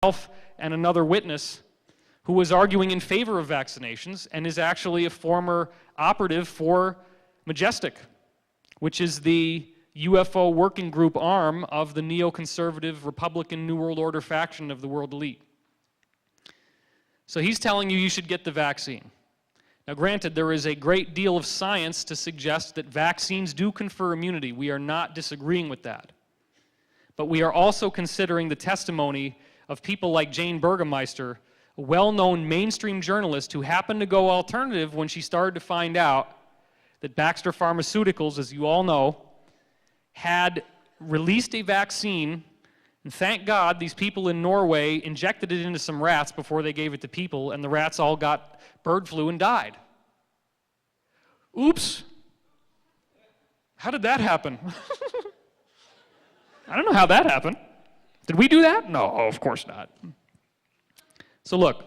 Myself and another witness who was arguing in favor of vaccinations and is actually a former operative for Majestic, which is the UFO working group arm of the neoconservative Republican New World Order faction of the world elite. So he's telling you should get the vaccine. Now granted, there is a great deal of science to suggest that vaccines do confer immunity. We are not disagreeing with that. But we are also considering the testimony of people like Jane Burgermeister, a well-known mainstream journalist who happened to go alternative when she started to find out that Baxter Pharmaceuticals, as you all know, had released a vaccine, and thank God these people in Norway injected it into some rats before they gave it to people, and the rats all got bird flu and died. Oops. How did that happen? I don't know how that happened. Did we do that? No, of course not. So look,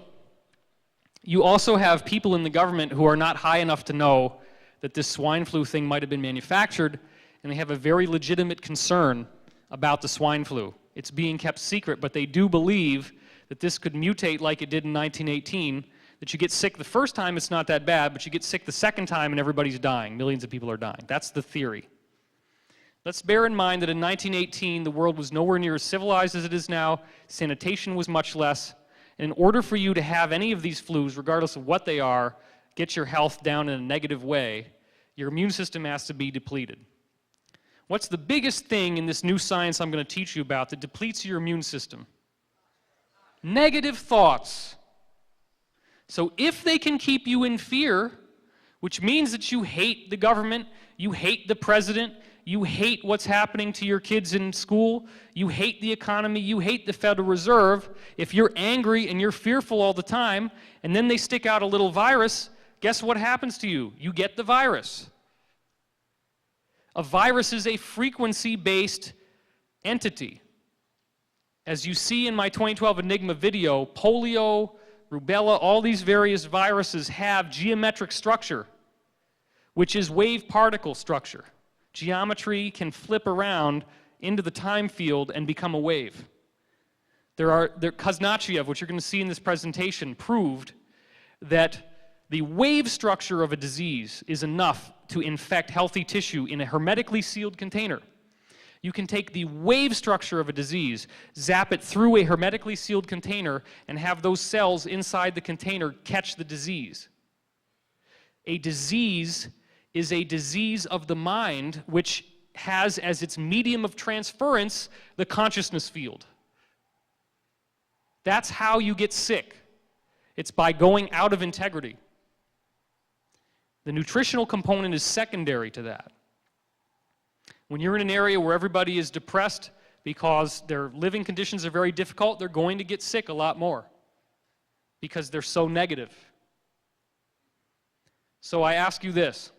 you also have people in the government who are not high enough to know that this swine flu thing might have been manufactured, and they have a very legitimate concern about the swine flu. It's being kept secret, but they do believe that this could mutate like it did in 1918, that you get sick the first time, it's not that bad, but you get sick the second time and everybody's dying. Millions of people are dying. That's the theory. Let's bear in mind that in 1918, the world was nowhere near as civilized as it is now. Sanitation was much less. And in order for you to have any of these flus, regardless of what they are, get your health down in a negative way, your immune system has to be depleted. What's the biggest thing in this new science I'm going to teach you about that depletes your immune system? Negative thoughts. So if they can keep you in fear, which means that you hate the government, you hate the president, you hate what's happening to your kids in school, you hate the economy, you hate the Federal Reserve, if you're angry and you're fearful all the time, and then they stick out a little virus, guess what happens to you? You get the virus. A virus is a frequency-based entity. As you see in my 2012 Enigma video, polio, rubella, all these various viruses have geometric structure, which is wave particle structure. Geometry can flip around into the time field and become a wave. Kuznetsov, which you're going to see in this presentation, proved that the wave structure of a disease is enough to infect healthy tissue in a hermetically sealed container. You can take the wave structure of a disease, zap it through a hermetically sealed container, and have those cells inside the container catch the disease. A disease is a disease of the mind which has as its medium of transference the consciousness field. That's how you get sick. It's by going out of integrity. The nutritional component is secondary to that. When you're in an area where everybody is depressed because their living conditions are very difficult, they're going to get sick a lot more because they're so negative. So I ask you this.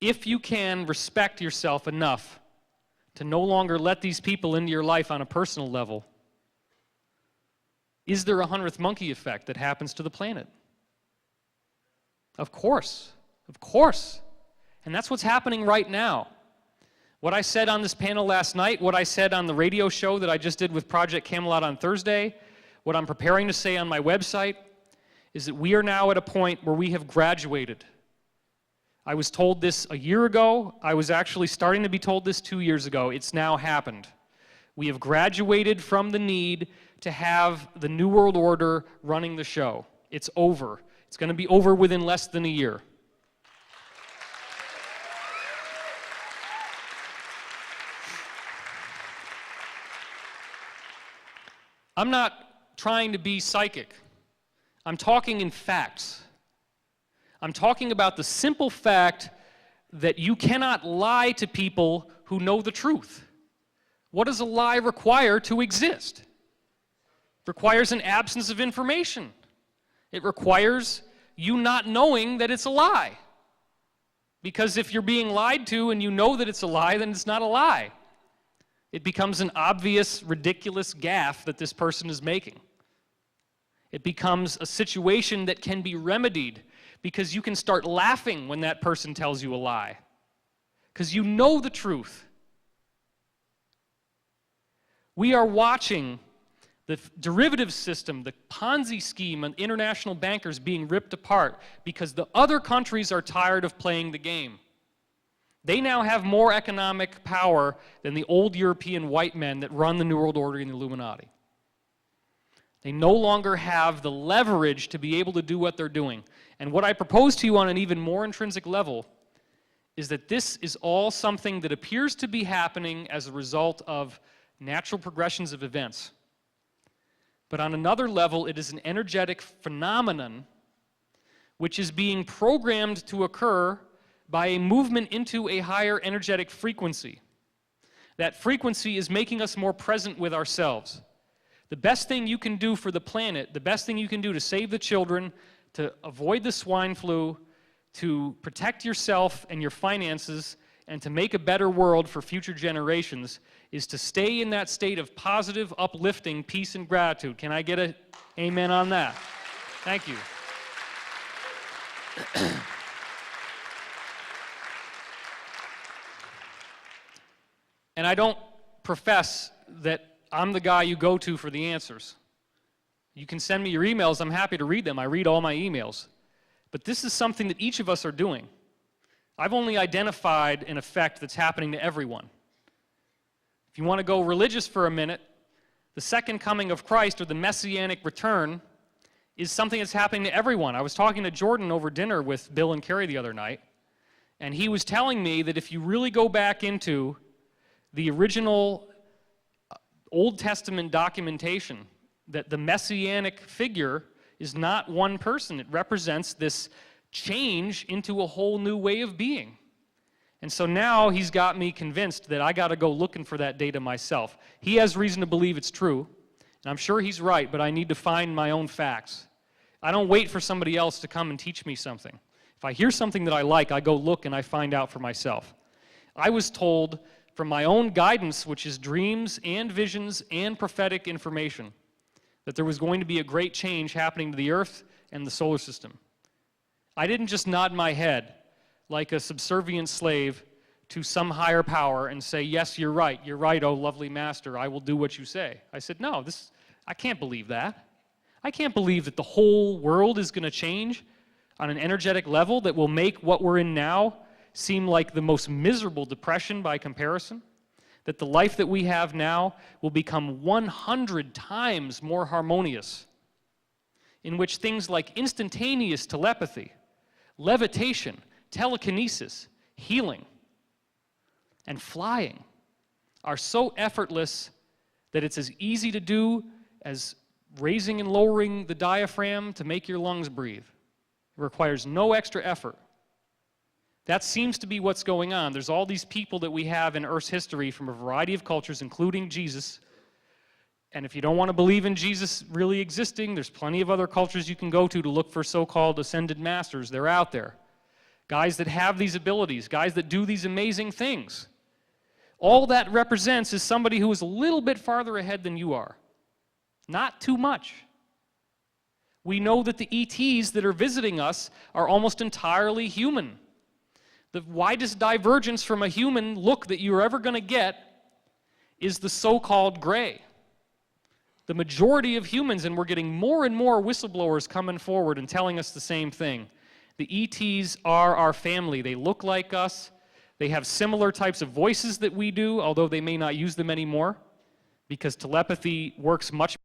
If you can respect yourself enough to no longer let these people into your life on a personal level, is there a 100th monkey effect that happens to the planet? Of course. Of course. And that's what's happening right now. What I said on this panel last night, what I said on the radio show that I just did with Project Camelot on Thursday, what I'm preparing to say on my website, is that we are now at a point where we have graduated. I was told this a year ago. I was actually starting to be told this 2 years ago. It's now happened. We have graduated from the need to have the New World Order running the show. It's over. It's going to be over within less than a year. I'm not trying to be psychic. I'm talking in facts. I'm talking about the simple fact that you cannot lie to people who know the truth. What does a lie require to exist? It requires an absence of information. It requires you not knowing that it's a lie. Because if you're being lied to and you know that it's a lie, then it's not a lie. It becomes an obvious, ridiculous gaffe that this person is making. It becomes a situation that can be remedied because you can start laughing when that person tells you a lie. Because you know the truth. We are watching the derivative system, the Ponzi scheme, and international bankers being ripped apart because the other countries are tired of playing the game. They now have more economic power than the old European white men that run the New World Order and the Illuminati. They no longer have the leverage to be able to do what they're doing. And what I propose to you on an even more intrinsic level is that this is all something that appears to be happening as a result of natural progressions of events. But on another level, it is an energetic phenomenon which is being programmed to occur by a movement into a higher energetic frequency. That frequency is making us more present with ourselves. The best thing you can do for the planet, the best thing you can do to save the children, to avoid the swine flu, to protect yourself and your finances, and to make a better world for future generations, is to stay in that state of positive, uplifting peace and gratitude. Can I get an amen on that? Thank you. And I don't profess that I'm the guy you go to for the answers. You can send me your emails. I'm happy to read them. I read all my emails. But this is something that each of us are doing. I've only identified an effect that's happening to everyone. If you want to go religious for a minute, the second coming of Christ, or the messianic return, is something that's happening to everyone. I was talking to Jordan over dinner with Bill and Carrie the other night, and he was telling me that if you really go back into the original Old Testament documentation, that the messianic figure is not one person. It represents this change into a whole new way of being. And so now he's got me convinced that I got to go looking for that data myself. He has reason to believe it's true, and I'm sure he's right, but I need to find my own facts. I don't wait for somebody else to come and teach me something. If I hear something that I like, I go look and I find out for myself. I was told from my own guidance, which is dreams and visions and prophetic information, that there was going to be a great change happening to the Earth and the solar system. I didn't just nod my head like a subservient slave to some higher power and say, yes, you're right, oh lovely master, I will do what you say. I said, no, I can't believe that. I can't believe that the whole world is going to change on an energetic level that will make what we're in now seem like the most miserable depression by comparison, that the life that we have now will become 100 times more harmonious, in which things like instantaneous telepathy, levitation, telekinesis, healing, and flying are so effortless that it's as easy to do as raising and lowering the diaphragm to make your lungs breathe. It requires no extra effort. That seems to be what's going on. There's all these people that we have in Earth's history from a variety of cultures, including Jesus. And if you don't want to believe in Jesus really existing, there's plenty of other cultures you can go to look for so-called ascended masters. They're out there. Guys that have these abilities, guys that do these amazing things. All that represents is somebody who is a little bit farther ahead than you are. Not too much. We know that the ETs that are visiting us are almost entirely human. The widest divergence from a human look that you're ever going to get is the so-called gray. The majority of humans, and we're getting more and more whistleblowers coming forward and telling us the same thing. The ETs are our family. They look like us. They have similar types of voices that we do, although they may not use them anymore, because telepathy works much